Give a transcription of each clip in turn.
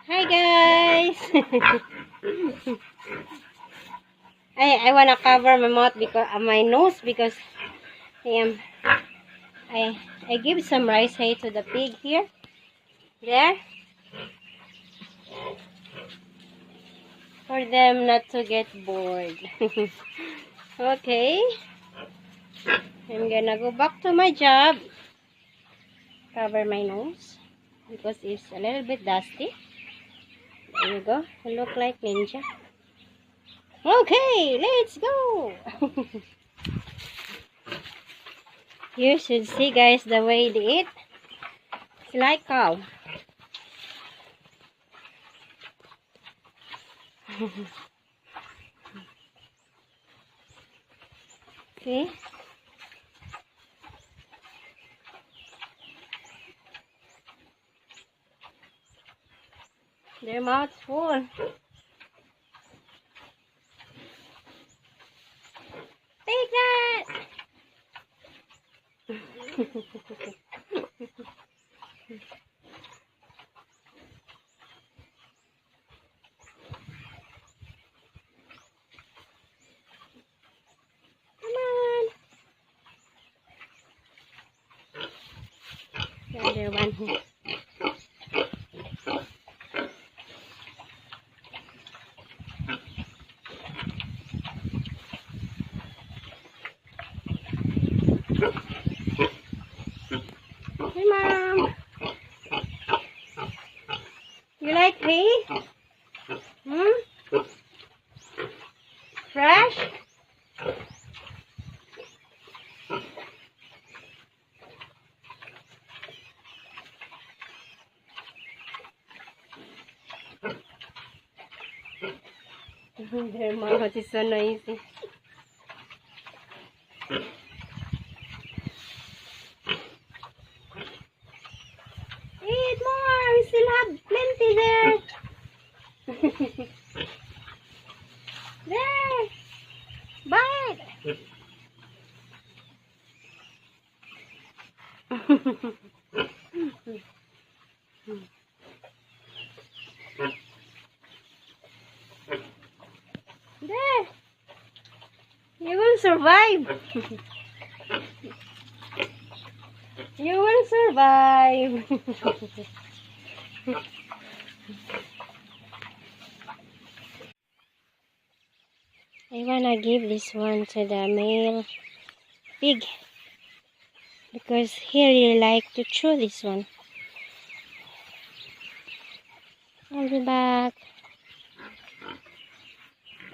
Hi guys. I wanna cover my mouth because my nose because I give some rice hay to the pig here. There. For them not to get bored. Okay. I'm gonna go back to my job. Cover my nose because it's a little bit dusty. There you go. I look like ninja. Okay, let's go. You should see guys the way they eat. It's like cow. See? Their mouth's full. Take that! Come on! Another one here. Hey, Mom. You like hay? Fresh? Their mouth is so noisy. Eat more! We still have plenty there. There! Bite! There! You will survive! You will survive! I wanna give this one to the male pig because he really like to chew this one. I'll be back.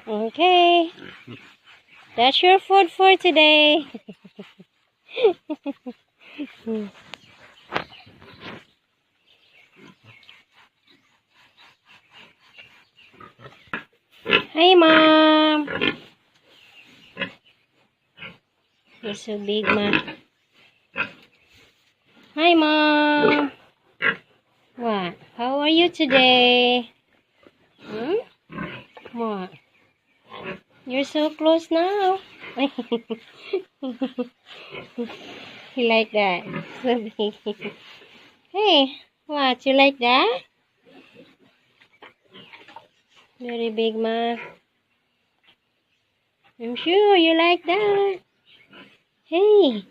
Okay. That's your food for today. Hi, Mom. You're so big, Mom. Hi, Mom. What? How are you today? What? You're so close now. You like that? So big. Hey, what? You like that? Very big, Ma. I'm sure you like that. Hey.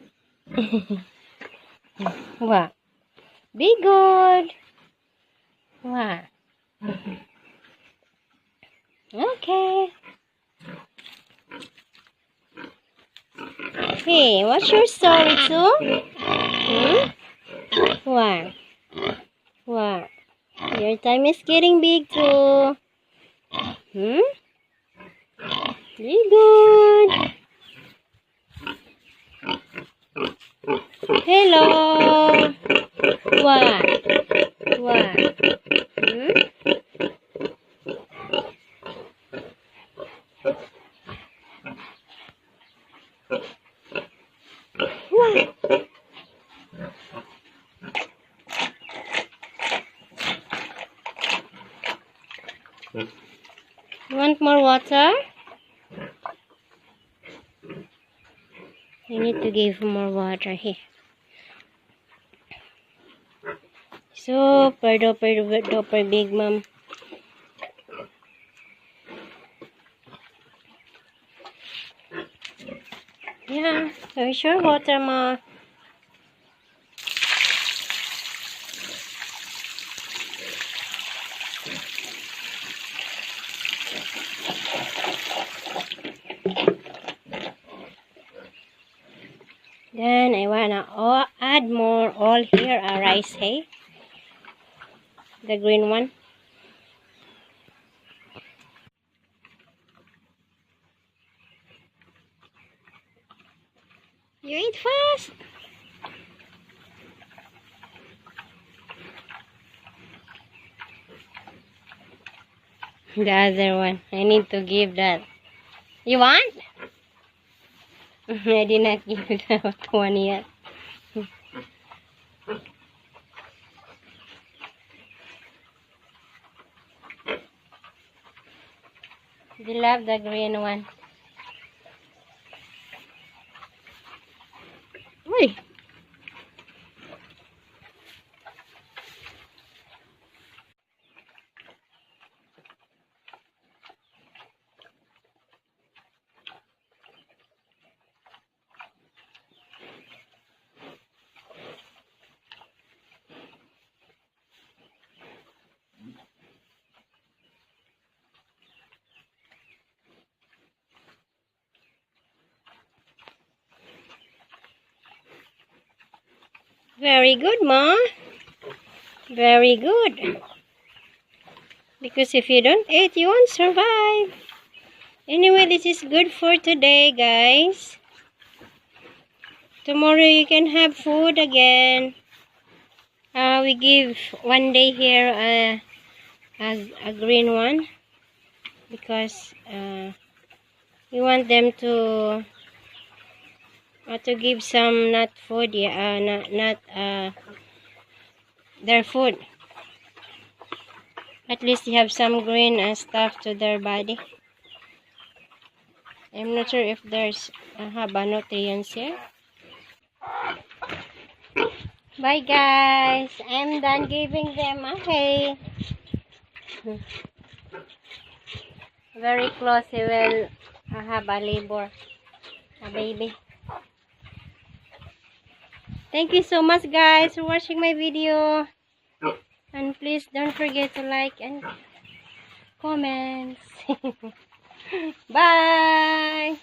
What? Be good. What? Okay. Hey, what's your story too? What? What? Your time is getting big too. Be good. Hello. What? What? What? You want more water? I need to give more water here. Super duper big, Mom. Yeah, so sure water, Ma. Then I wanna add more all here rice, hey? The green one. You eat fast. The other one. I need to give that. You want? I did not give that one yet. They love the green one. Uy. Very good, Ma. Very good. Because if you don't eat, you won't survive. Anyway, this is good for today, guys. Tomorrow you can have food again. We give one day here a green one. Because we want them to give some not food, yeah, not their food. At least they have some green stuff to their body. I'm not sure if there's nutrients here. Bye guys, I'm done giving them. Okay. Very close, he will have a labor, a baby. Thank you so much guys for watching my video. And please don't forget to like and comments. Bye.